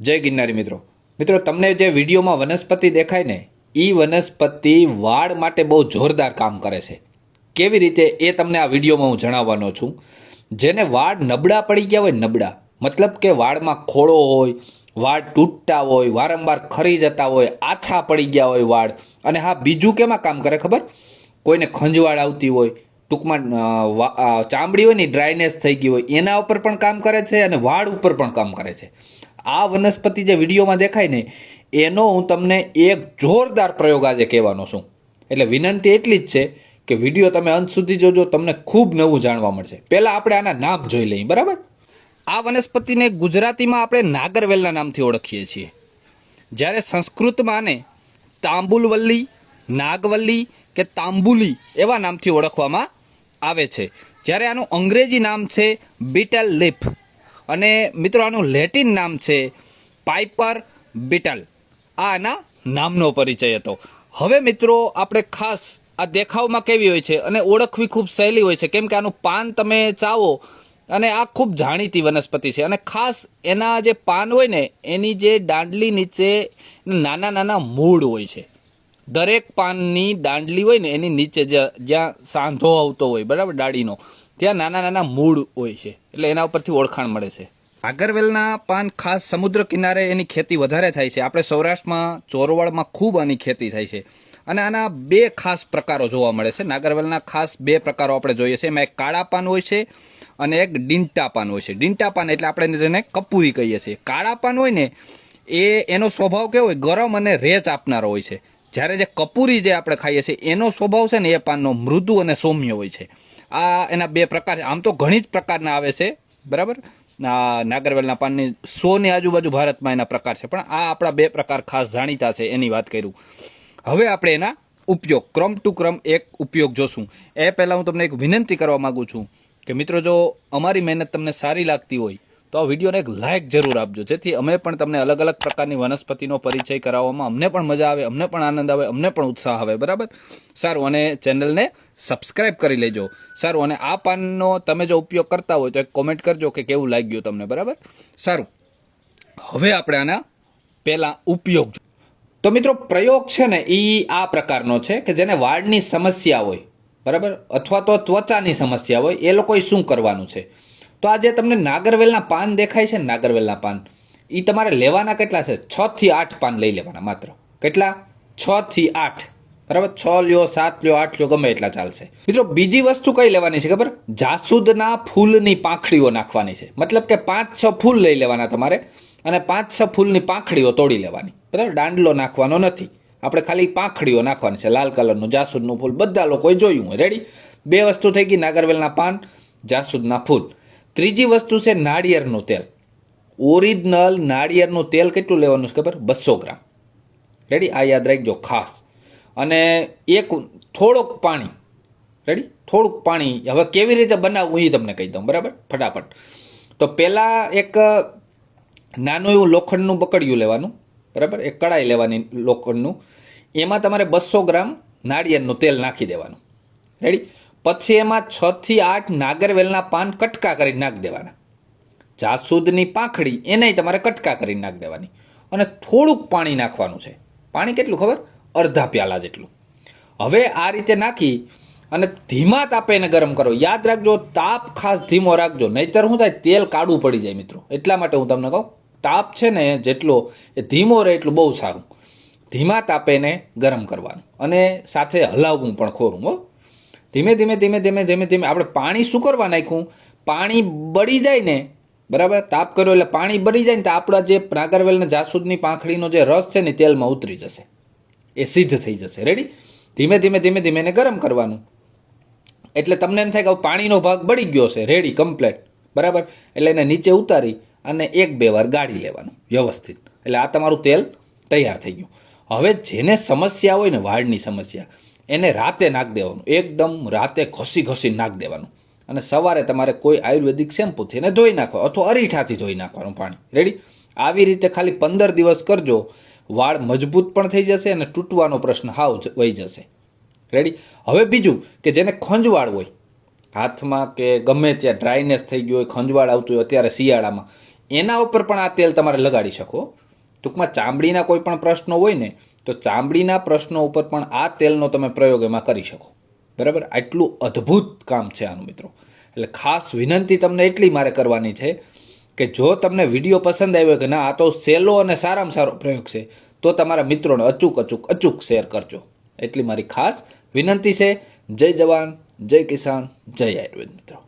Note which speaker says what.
Speaker 1: જય ગિરનારી મિત્રો. મિત્રો, તમને જે વિડીયોમાં વનસ્પતિ દેખાય ને, એ વનસ્પતિ વાળ માટે બહુ જોરદાર કામ કરે છે. કેવી રીતે એ તમને આ વિડીયોમાં હું જણાવવાનો છું. જેને વાળ નબળા પડી ગયા હોય, નબળા મતલબ કે વાળમાં ખોળો હોય, વાળ તૂટતા હોય, વારંવાર ખરી જતા હોય, આછા પડી ગયા હોય વાળ. અને હા, બીજું કેમાં કામ કરે ખબર? કોઈને ખંજવાળ આવતી હોય, ટૂંકમાં ચામડી હોય ને ડ્રાયનેસ થઈ ગઈ હોય, એના ઉપર પણ કામ કરે છે અને વાળ ઉપર પણ કામ કરે છે. આ વનસ્પતિ જે વિડીયોમાં દેખાય ને, એનો હું તમને એક જોરદાર પ્રયોગ આજે કહેવાનો છું. એટલે વિનંતી એટલી જ છે કે વિડીયો તમે અંત સુધી જોજો, તમને ખૂબ નવું જાણવા મળશે. પહેલાં આપણે આના નામ જોઈ લઈએ, બરાબર? આ વનસ્પતિને ગુજરાતીમાં આપણે નાગરવેલના નામથી ઓળખીએ છીએ. જ્યારે સંસ્કૃતમાં આને તાંબુલવલ્લી, નાગવલ્લી કે તાંબુલી એવા નામથી ઓળખવામાં આવે છે. જ્યારે આનું અંગ્રેજી નામ છે બીટલ લીફ. અને મિત્રો, આનું લેટિન નામ છે પાઇપર બીટલ. આ આના નામનો પરિચય હતો. હવે મિત્રો, આપણે ખાસ આ દેખાવમાં કેવી હોય છે અને ઓળખવી ખૂબ સહેલી હોય છે, કેમ કે આનું પાન તમે ચાવો અને આ ખૂબ જાણીતી વનસ્પતિ છે. અને ખાસ એના જે પાન હોય ને, એની જે દાંડલી નીચે નાના નાના મૂળ હોય છે. દરેક પાનની દાંડલી હોય ને, એની નીચે જ્યાં સાંધો આવતો હોય, બરાબર, ડાળીનો, ત્યાં નાના નાના મૂળ હોય છે. એટલે એના ઉપરથી ઓળખાણ મળે છે. નાગરવેલના પાન ખાસ સમુદ્ર કિનારે એની ખેતી વધારે થાય છે. આપણે સૌરાષ્ટ્રમાં ચોરવાડમાં ખૂબ આની ખેતી થાય છે. અને આના બે ખાસ પ્રકારો જોવા મળે છે. નાગરવેલના ખાસ બે પ્રકારો આપણે જોઈએ છે. એમાં એક કાળા પાન હોય છે અને એક ડીંટા પાન હોય છે. ડીંટા પાન એટલે આપણે જેને કપૂરી કહીએ છીએ. કાળા પાન હોય ને, એનો સ્વભાવ કેવો હોય? ગરમ અને રેચ આપનારો હોય છે. જ્યારે જે કપૂરી જે આપણે ખાઈએ છીએ, એનો સ્વભાવ છે ને, એ પાનનો મૃદુ અને સૌમ્ય હોય છે. આ એના બે પ્રકાર. આમ તો ઘણી જ પ્રકારના આવે છે, બરાબર? નાગરવેલના પાનની 100ની આજુબાજુ ભારતમાં એના પ્રકાર છે, પણ આ આપણા બે પ્રકાર ખાસ જાણીતા છે, એની વાત કર્યું. હવે આપણે એના ઉપયોગ ક્રમ ટુ ક્રમ એક ઉપયોગ જોશું. એ પહેલાં હું તમને એક વિનંતી કરવા માગું છું કે મિત્રો, જો અમારી મહેનત તમને સારી લાગતી હોય તો આ વિડીયોને એક લાઇક જરૂર આપજો, જેથી અમે પણ તમને અલગ અલગ પ્રકારની વનસ્પતિનો પરિચય કરાવવામાં અમને પણ મજા આવે, અમને પણ આનંદ આવે, અમને પણ ઉત્સાહ આવે, બરાબર? સારું. અને ચેનલને સબસ્ક્રાઈબ કરી લેજો. સારું. અને આ પાનનો તમે જો ઉપયોગ કરતા હોય તો એક કોમેન્ટ કરજો કે કેવું લાગ્યું તમને, બરાબર? સારું. હવે આપણે આના પહેલાં ઉપયોગ. તો મિત્રો, પ્રયોગ છે ને, એ આ પ્રકારનો છે કે જેને વાળની સમસ્યા હોય, બરાબર, અથવા તો ત્વચાની સમસ્યા હોય, એ લોકોએ શું કરવાનું છે. તો આ જે તમને નાગરવેલના પાન દેખાય છે ને, નાગરવેલના પાન, એ તમારે લેવાના કેટલા છે? 6 થી 8 પાન લઈ લેવાના માત્ર. કેટલા? 6 થી 8, બરાબર? 6 લ્યો, 7 લ્યો, 8 લ્યો, ગમે એટલા ચાલશે. મિત્રો, બીજી વસ્તુ કઈ લેવાની છે ખબર? જાસૂદના ફૂલની પાંખડીઓ નાખવાની છે. મતલબ કે 5-6 ફૂલ લઈ લેવાના તમારે અને 5-6 ફૂલની પાંખડીઓ તોડી લેવાની, બરાબર? દાંડલો નાખવાનો નથી, આપણે ખાલી પાંખડીઓ નાખવાની છે. લાલ કલરનું જાસૂદનું ફૂલ બધા લોકોએ જોયું હોય. રેડી? બે વસ્તુ થઈ ગઈ, નાગરવેલના પાન, જાસૂદના ફૂલ. ત્રીજી વસ્તુ છે નાળિયેરનું તેલ. ઓરિજિનલ નાળિયેરનું તેલ કેટલું લેવાનું છે ખબર? 200 ગ્રામ. રેડી? આ યાદ રાખજો ખાસ. અને એક થોડોક પાણી. રેડી? થોડુંક પાણી. હવે કેવી રીતે બનાવવું એ તમને કહી દઉં, બરાબર? ફટાફટ. તો પહેલાં એક નાનું એવું લોખંડનું બકડિયું લેવાનું, બરાબર? એક કડાઈ લેવાની લોખંડનું. એમાં તમારે 200 ગ્રામ નાળિયેરનું તેલ નાખી દેવાનું. રેડી? પછી એમાં 6 થી 8 નાગરવેલના પાન કટકા કરી નાખી દેવાના. જાસૂદની પાંખડી એને તમારે કટકા કરી નાખી દેવાની. અને થોડુંક પાણી નાખવાનું છે. પાણી કેટલું ખબર? અડધા પ્યાલા જેટલું. હવે આ રીતે નાખી અને ધીમા તાપે એને ગરમ કરો. યાદ રાખજો, તાપ ખાસ ધીમો રાખજો, નહીતર શું થાય? તેલ કાળું પડી જાય મિત્રો. એટલા માટે હું તમને કહું, તાપ છે ને જેટલો એ ધીમો રહે એટલું બહુ સારું. ધીમા તાપે એને ગરમ કરવાનું અને સાથે હલાવવું પણ ખોરું. હો, ધીમે ધીમે ધીમે ધીમે ધીમે ધીમે આપણે પાણી શું કરવા નાખ્યું? પાણી બળી જાય ને, બરાબર? તાપ કર્યો એટલે પાણી બળી જાય ને, તો આપણા જે નાગરવેલના જાસૂદની પાંખડીનો જે રસ છે ને, તેલમાં ઉતરી જશે, એ સિદ્ધ થઈ જશે. રેડી? ધીમે ધીમે ધીમે ધીમે એને ગરમ કરવાનું. એટલે તમને એમ થાય કે પાણીનો ભાગ બળી ગયો છે, રેડી, કમ્પ્લેટ, બરાબર? એટલે એને નીચે ઉતારી અને 1-2 વાર ગાળી લેવાનું વ્યવસ્થિત. એટલે આ તમારું તેલ તૈયાર થઈ ગયું. હવે જેને સમસ્યા હોય ને, વાળની સમસ્યા, એને રાતે નાખી દેવાનું. એકદમ રાતે ઘસી ઘસી નાખી દેવાનું. અને સવારે તમારે કોઈ આયુર્વેદિક શેમ્પૂથી એને ધોઈ નાખો અથવા અરીઠાથી ધોઈ નાખવાનું પાણી. રેડી? આવી રીતે ખાલી 15 દિવસ કરજો. વાળ મજબૂત પણ થઈ જશે અને તૂટવાનો પ્રશ્ન હાવ વહી જશે. રેડી? હવે બીજું કે જેને ખંજવાળ હોય હાથમાં કે ગમે ત્યાં, ડ્રાયનેસ થઈ ગયો હોય, ખંજવાળ આવતું હોય અત્યારે શિયાળામાં, એના ઉપર પણ આ તેલ તમારે લગાડી શકો. ટૂંકમાં ચામડીના કોઈ પણ પ્રશ્નો હોય ને તો ચામડીના પ્રશ્નો ઉપર પણ આ તેલનો તમે પ્રયોગ એમાં કરી શકો. બરાબર, આટલું અદ્ભુત કામ છે આનું મિત્રો. એટલે ખાસ વિનંતી તમને એટલી મારે કરવાની છે કે જો તમને વિડીયો પસંદ આવ્યો કે ના આ તો સહેલો અને સારામાં સારો પ્રયોગ છે તો તમારા મિત્રોને અચૂક શેર કરજો. એટલી મારી ખાસ વિનંતી છે. જય જવાન, જય કિસાન, જય આયુર્વેદ મિત્રો.